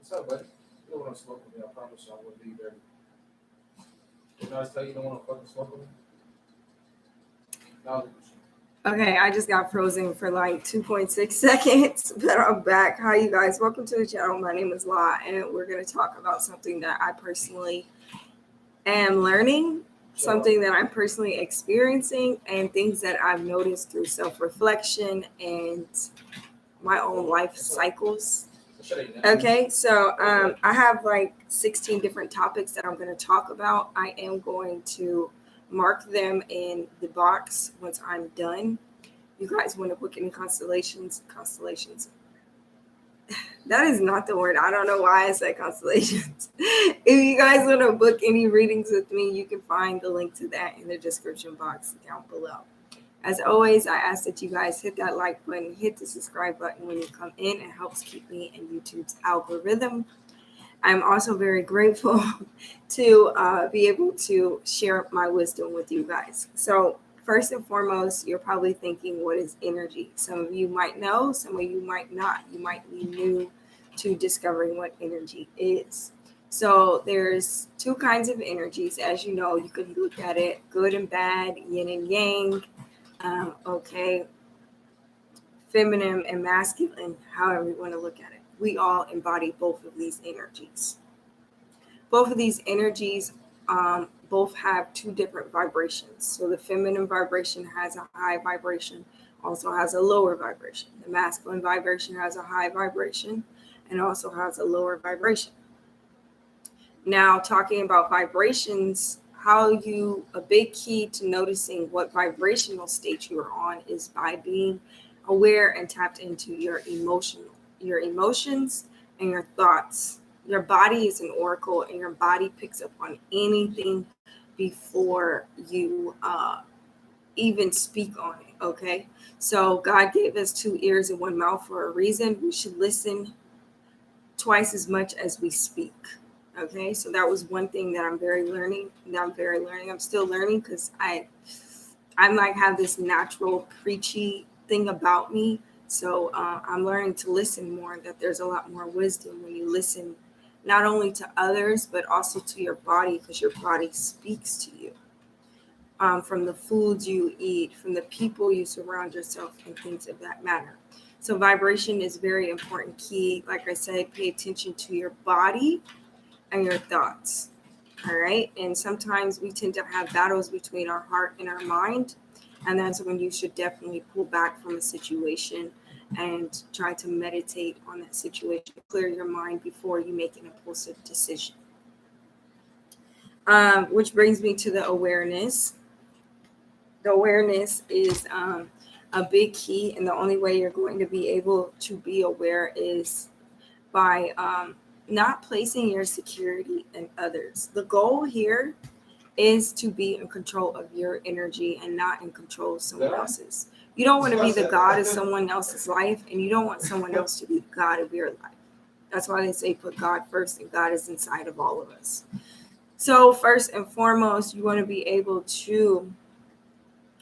What's up, buddy? You don't want to smoke with me. I promise you I wouldn't leave there. Didn't I tell you don't want to fucking smoke with me? Now, Okay, I just got frozen for like 2.6 seconds, but I'm back. Hi, you guys. Welcome to the channel. My name is La, and we're going to talk about something that I personally am learning, something that I'm personally experiencing, and things that I've noticed through self-reflection and my own life cycles. Okay, so I have like 16 different topics that I'm going to talk about. I am going to mark them in the box once I'm done. You guys want to book any constellations? That is not the word. I don't know why I said constellations. If you guys want to book any readings with me, you can find the link to that in the description box down below. As always, I ask that you guys hit that like button, hit the subscribe button when you come in. It helps keep me in YouTube's algorithm. I'm also very grateful to be able to share my wisdom with you guys. So first and foremost, you're probably thinking, what is energy? Some of you might know, some of you might not. You might be new to discovering what energy is. So there's two kinds of energies. As you know, you can look at it good and bad, yin and yang. Okay, feminine and masculine, however you want to look at it. We all embody both of these energies. Both of these energies both have two different vibrations. So the feminine vibration has a high vibration, also has a lower vibration. The masculine vibration has a high vibration and also has a lower vibration. Now, talking about vibrations, a big key to noticing what vibrational state you are on is by being aware and tapped into your emotions and your thoughts. Your body is an oracle, and your body picks up on anything before you even speak on it. Okay, so God gave us 2 ears and 1 mouth for a reason. We should listen twice as much as we speak. Okay, so that was one thing that I'm still learning because I'm like have this natural preachy thing about me. So I'm learning to listen more, that there's a lot more wisdom when you listen, not only to others, but also to your body, because your body speaks to you. From the foods you eat, from the people you surround yourself, and things of that matter. So vibration is very important key. Like I said, pay attention to your body and your thoughts. All right. And sometimes we tend to have battles between our heart and our mind. And that's when you should definitely pull back from a situation and try to meditate on that situation, clear your mind before you make an impulsive decision. Which brings me to the awareness. The awareness is a big key. And the only way you're going to be able to be aware is by not placing your security in others. The goal here is to be in control of your energy and not in control of someone else's. You don't want to be the god of someone else's life, and you don't want someone else to be the god of your life. That's why they say put God first, and God is inside of all of us. So first and foremost, you want to be able to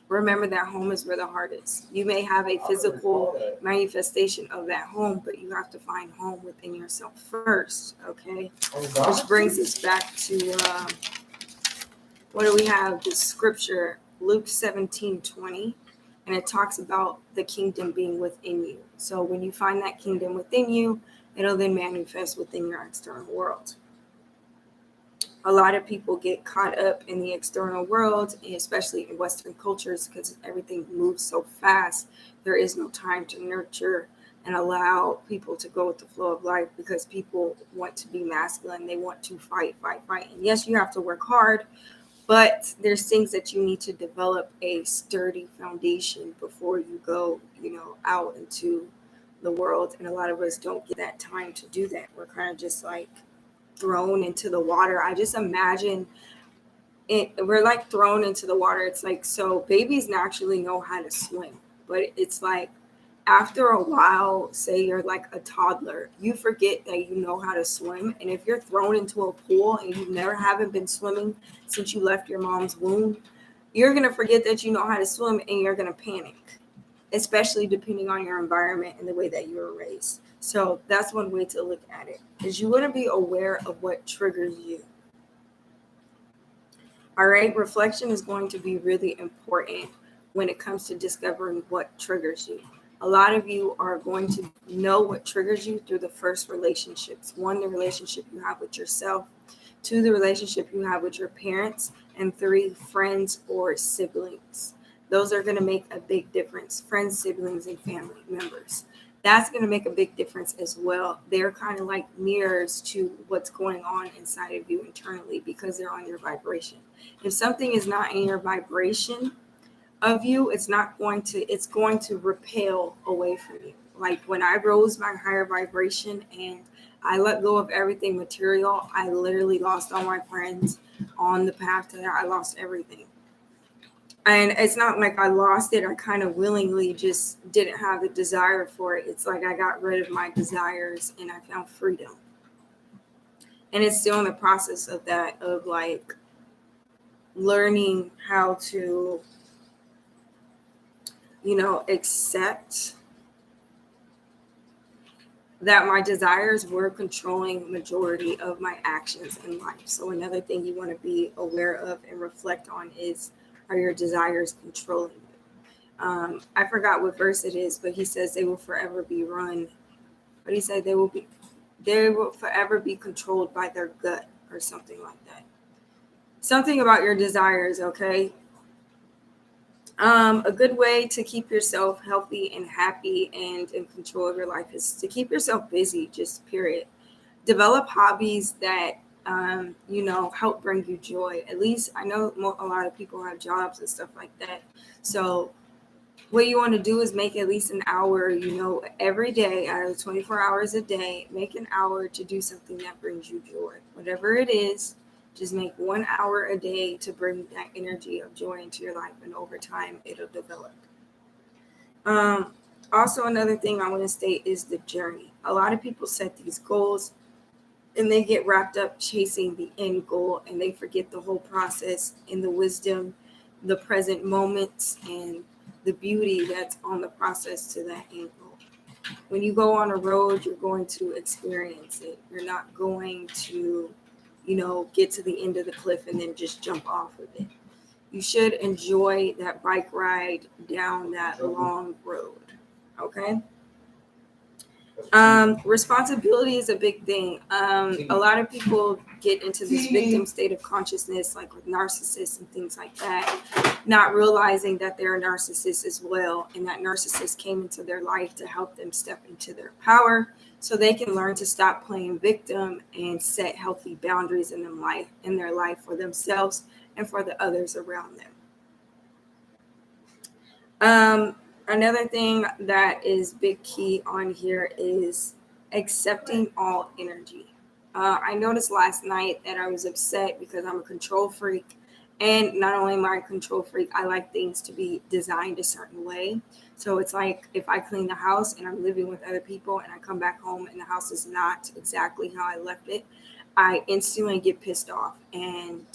remember that home is where the heart is. You may have a physical manifestation of that home, but you have to find home within yourself first, okay? Which brings us back to, what do we have? The scripture, Luke 17:20, and it talks about the kingdom being within you. So when you find that kingdom within you, it'll then manifest within your external world. A lot of people get caught up in the external world, especially in Western cultures, because everything moves so fast. There is no time to nurture and allow people to go with the flow of life, because people want to be masculine. They want to fight. And yes, you have to work hard, but there's things that you need to develop a sturdy foundation before you go, out into the world. And a lot of us don't get that time to do that. We're kind of just like thrown into the water. I just imagine we're like thrown into the water. It's like, so babies naturally know how to swim, but it's like after a while, say you're like a toddler, you forget that you know how to swim. And if you're thrown into a pool and you haven't been swimming since you left your mom's womb, you're going to forget that you know how to swim, and you're going to panic, especially depending on your environment and the way that you were raised. So that's one way to look at it, is you want to be aware of what triggers you. All right, reflection is going to be really important when it comes to discovering what triggers you. A lot of you are going to know what triggers you through the first relationships. One, the relationship you have with yourself. Two, the relationship you have with your parents. And three, friends or siblings. Those are going to make a big difference. Friends, siblings, and family members. That's going to make a big difference as well. They're kind of like mirrors to what's going on inside of you internally because they're on your vibration. If something is not in your vibration of you, it's going to repel away from you. Like when I rose my higher vibration and I let go of everything material, I literally lost all my friends on the path to that. I lost everything. And it's not like I lost it. I kind of willingly just didn't have the desire for it. It's like I got rid of my desires and I found freedom. And it's still in the process of that, of like learning how to, accept that my desires were controlling majority of my actions in life. So another thing you want to be aware of and reflect on is, are your desires controlling you? I forgot what verse it is, but he says they will forever be run. But he said they will forever be controlled by their gut or something like that. Something about your desires, okay? A good way to keep yourself healthy and happy and in control of your life is to keep yourself busy, just period. Develop hobbies that, help bring you joy. At least I know a lot of people have jobs and stuff like that. So what you want to do is make at least an hour, every day out of 24 hours a day, make an hour to do something that brings you joy. Whatever it is, just make 1 hour a day to bring that energy of joy into your life, and over time it'll develop. Also, another thing I want to state is the journey. A lot of people set these goals and they get wrapped up chasing the end goal and they forget the whole process and the wisdom, the present moments, and the beauty that's on the process to that end goal. When you go on a road, you're going to experience it. You're not going to, get to the end of the cliff and then just jump off of it. You should enjoy that bike ride down that long road. Okay. Responsibility is a big thing. A lot of people get into this victim state of consciousness, like with narcissists and things like that, not realizing that they're a narcissist as well, and that narcissist came into their life to help them step into their power so they can learn to stop playing victim and set healthy boundaries in their life for themselves and for the others around them. Another thing that is big key on here is accepting all energy. I noticed last night that I was upset because I'm a control freak. And not only am I a control freak, I like things to be designed a certain way. So it's like if I clean the house and I'm living with other people and I come back home and the house is not exactly how I left it, I instantly get pissed off. And,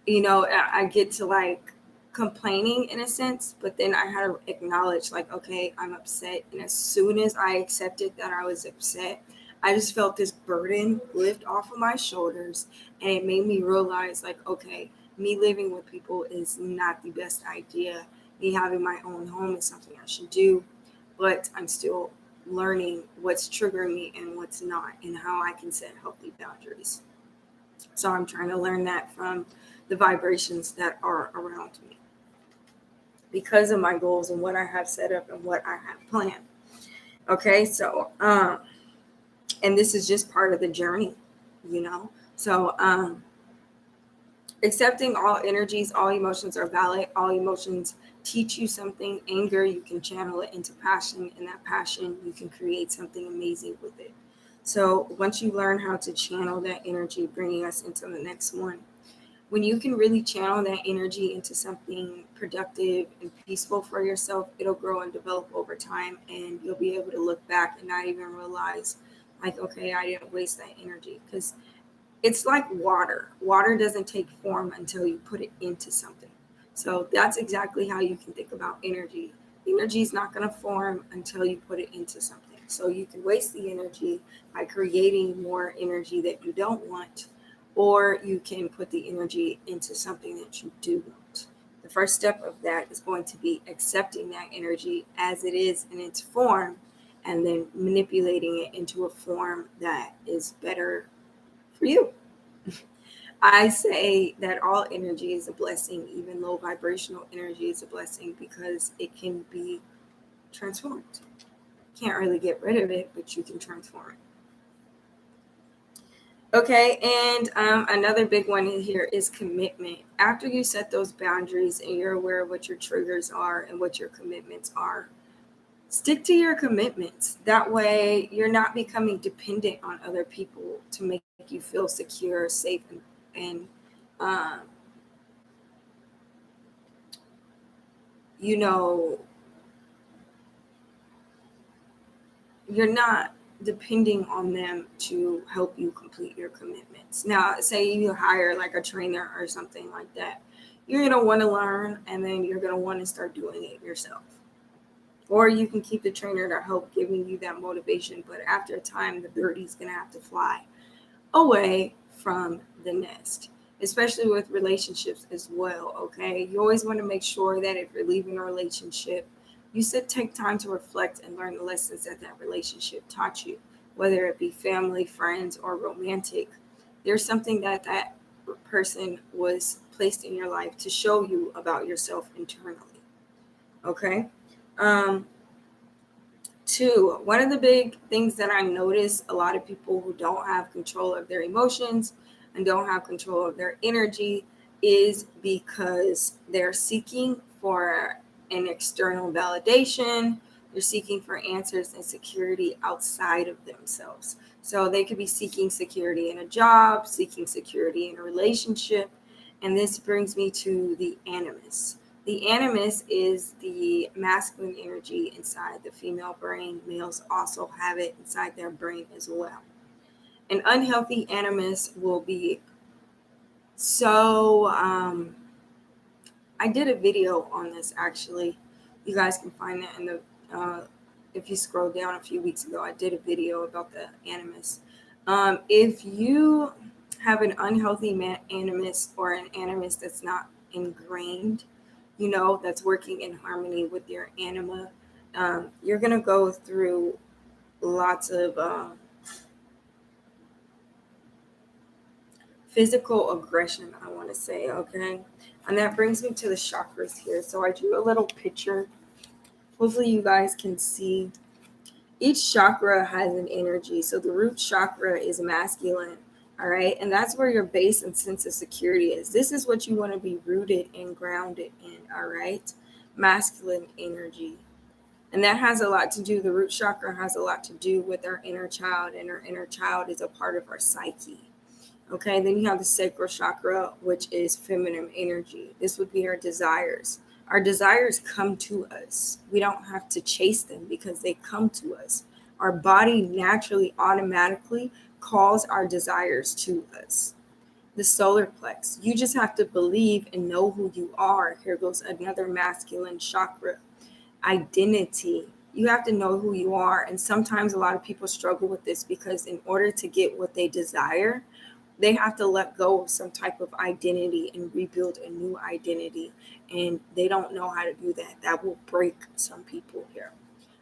I get to like complaining in a sense, but then I had to acknowledge like, okay, I'm upset. And as soon as I accepted that I was upset, I just felt this burden lift off of my shoulders, and it made me realize like, okay, me living with people is not the best idea. Me having my own home is something I should do, but I'm still learning what's triggering me and what's not, and how I can set healthy boundaries. So I'm trying to learn that from the vibrations that are around me, because of my goals and what I have set up and what I have planned. Okay, so and this is just part of the journey, So accepting all energies, all emotions are valid. All emotions teach you something. Anger, you can channel it into passion, and that passion, you can create something amazing with it. So once you learn how to channel that energy, bringing us into the next one, when you can really channel that energy into something productive and peaceful for yourself, it'll grow and develop over time, and you'll be able to look back and not even realize like, okay, I didn't waste that energy. Because it's like water. Water doesn't take form until you put it into something. So that's exactly how you can think about energy. Energy is not going to form until you put it into something. So you can waste the energy by creating more energy that you don't want, or you can put the energy into something that you do want. The first step of that is going to be accepting that energy as it is in its form, and then manipulating it into a form that is better for you. I say that all energy is a blessing, even low vibrational energy is a blessing because it can be transformed. Can't really get rid of it, but you can transform it. Okay, and another big one in here is commitment. After you set those boundaries and you're aware of what your triggers are and what your commitments are, stick to your commitments. That way, you're not becoming dependent on other people to make you feel secure, safe, and um, you know, you're not depending on them to help you complete your commitments. Now, say you hire like a trainer or something like that, you're going to want to learn and then you're going to want to start doing it yourself. Or you can keep the trainer to help giving you that motivation, but after a time, the birdie's going to have to fly away from the nest, especially with relationships as well. Okay, you always want to make sure that if you're leaving a relationship, you should take time to reflect and learn the lessons that that relationship taught you, whether it be family, friends, or romantic. There's something that that person was placed in your life to show you about yourself internally. Okay. um Two, one of the big things that I notice a lot of people who don't have control of their emotions and don't have control of their energy is because they're seeking for an external validation. They're seeking for answers and security outside of themselves. So they could be seeking security in a job, seeking security in a relationship. And this brings me to the animus. The animus is the masculine energy inside the female brain. Males also have it inside their brain as well. An unhealthy animus will be so. I did a video on this actually. You guys can find that in the. If you scroll down a few weeks ago, I did a video about the animus. If you have an unhealthy animus or an animus that's not ingrained, that's working in harmony with your anima, you're going to go through lots of physical aggression, I want to say, okay? And that brings me to the chakras here. So I drew a little picture. Hopefully you guys can see. Each chakra has an energy. So the root chakra is masculine, all right? And that's where your base and sense of security is. This is what you want to be rooted and grounded in, all right? Masculine energy. And that has a lot to do, the root chakra has a lot to do with our inner child, and our inner child is a part of our psyche. Okay, then you have the sacral chakra, which is feminine energy. This would be our desires. Our desires come to us. We don't have to chase them because they come to us. Our body naturally, automatically calls our desires to us. The solar plex, you just have to believe and know who you are. Here goes another masculine chakra. Identity. You have to know who you are. And sometimes a lot of people struggle with this because in order to get what they desire, they have to let go of some type of identity and rebuild a new identity. And they don't know how to do that. That will break some people here.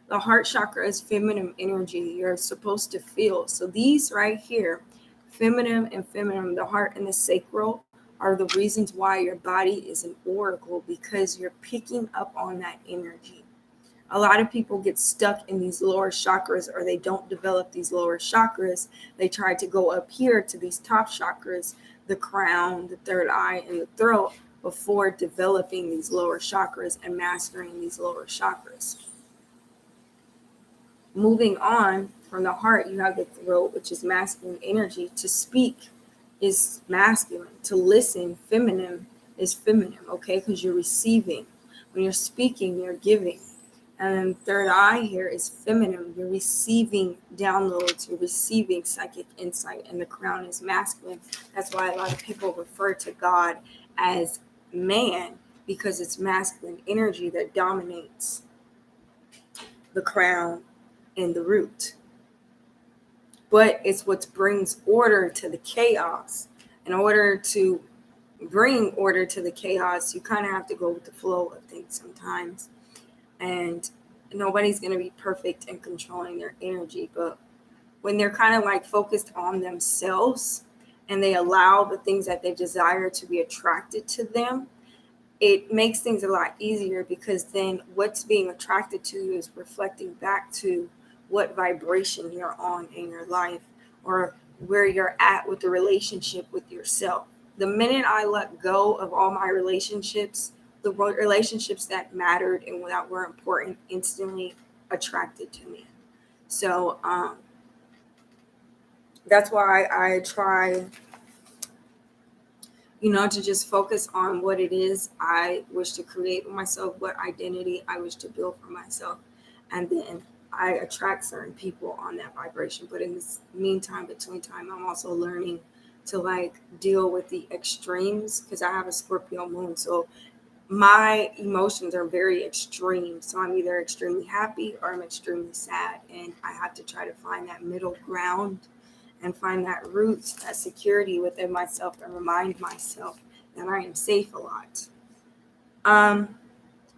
The heart chakra is feminine energy. You're supposed to feel. So these right here, feminine and feminine, the heart and the sacral, are the reasons why your body is an oracle, because you're picking up on that energy. A lot of people get stuck in these lower chakras, or they don't develop these lower chakras. They try to go up here to these top chakras, the crown, the third eye, and the throat, before developing these lower chakras and mastering these lower chakras. Moving on from the heart, you have the throat, which is masculine energy. To speak is masculine. To listen, feminine, is feminine, okay? Because you're receiving. When you're speaking, you're giving. And third eye here is feminine. You're receiving downloads, you're receiving psychic insight, and the crown is masculine. That's why a lot of people refer to God as man, because it's masculine energy that dominates the crown. in the root. But it's what brings order to the chaos. In order to bring order to the chaos, you kind of have to go with the flow of things sometimes. And nobody's going to be perfect in controlling their energy. But when they're kind of like focused on themselves and they allow the things that they desire to be attracted to them, it makes things a lot easier, because then what's being attracted to you is reflecting back to what vibration you're on in your life, or where you're at with the relationship with yourself. The minute I let go of all my relationships, the relationships that mattered and that were important instantly attracted to me. So that's why I try, to just focus on what it is I wish to create for myself, what identity I wish to build for myself. And then I attract certain people on that vibration. But in this meantime, between time, I'm also learning to like deal with the extremes, because I have a Scorpio moon. So my emotions are very extreme. So I'm either extremely happy or I'm extremely sad. And I have to try to find that middle ground and find that root, that security within myself, and remind myself that I am safe a lot.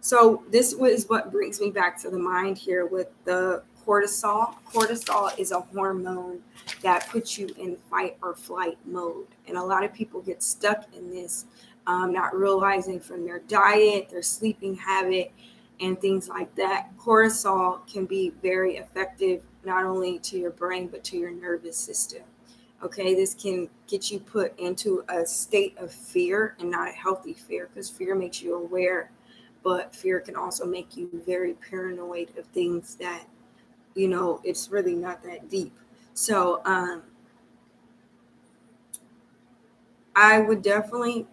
So this is what brings me back to the mind here with the cortisol. Cortisol is a hormone that puts you in fight or flight mode. And a lot of people get stuck in this, not realizing from their diet, their sleeping habit, and things like that. Cortisol can be very effective, not only to your brain, but to your nervous system. Okay, this can get you put into a state of fear, and not a healthy fear, because fear makes you aware, but fear can also make you very paranoid of things that, it's really not that deep. So I would definitely,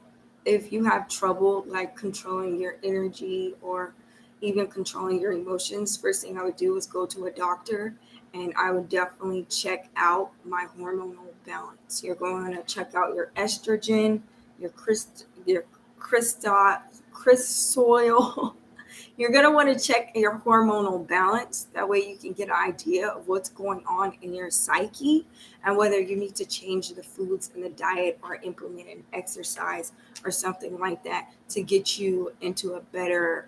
if you have trouble like controlling your energy or even controlling your emotions, first thing I would do is go to a doctor, and I would definitely check out my hormonal balance. You're going to check out your estrogen, your cortisol. You're going to want to check your hormonal balance. That way you can get an idea of what's going on in your psyche, and whether you need to change the foods in the diet or implement an exercise or something like that to get you into a better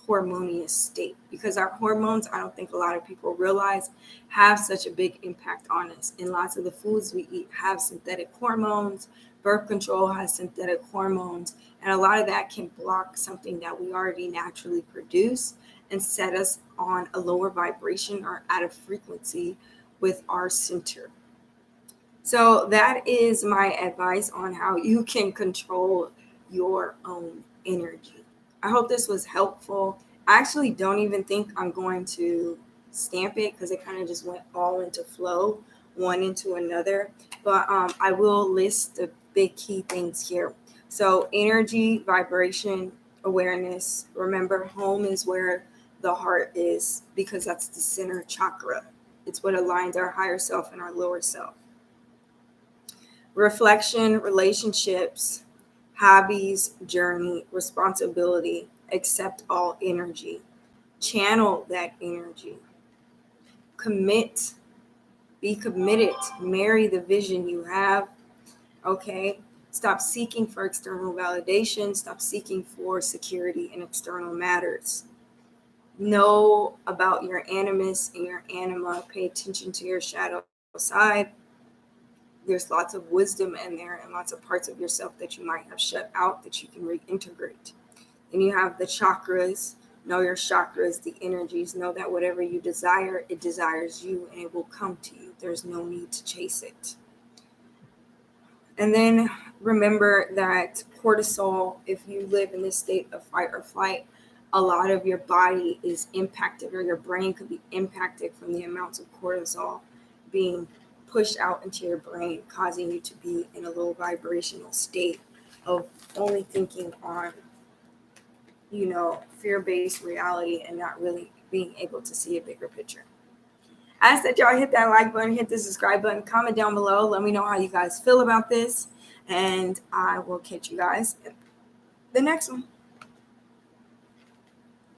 hormonious state. Because our hormones, I don't think a lot of people realize, have such a big impact on us. And lots of the foods we eat have synthetic hormones. Birth control has synthetic hormones. And a lot of that can block something that we already naturally produce and set us on a lower vibration or out of frequency with our center. So that is my advice on how you can control your own energy. I hope this was helpful. I actually don't even think I'm going to stamp it, because it kind of just went all into flow, one into another. But I will list the big key things here. So energy, vibration, awareness. Remember, home is where the heart is, because that's the center chakra. It's what aligns our higher self and our lower self. Reflection, relationships, hobbies, journey, responsibility, accept all energy, channel that energy, commit, be committed, marry the vision you have. Okay, stop seeking for external validation, stop seeking for security in external matters. Know about your animus and your anima, pay attention to your shadow side. There's lots of wisdom in there, and lots of parts of yourself that you might have shut out that you can reintegrate. Then you have the chakras. Know your chakras, the energies. Know that whatever you desire, it desires you, and it will come to you. There's no need to chase it. And then remember that cortisol, if you live in this state of fight or flight, a lot of your body is impacted, or your brain could be impacted from the amounts of cortisol being pushed out into your brain, causing you to be in a low vibrational state of only thinking on, fear-based reality, and not really being able to see a bigger picture. I ask that y'all hit that like button, hit the subscribe button, comment down below. Let me know how you guys feel about this, and I will catch you guys in the next one.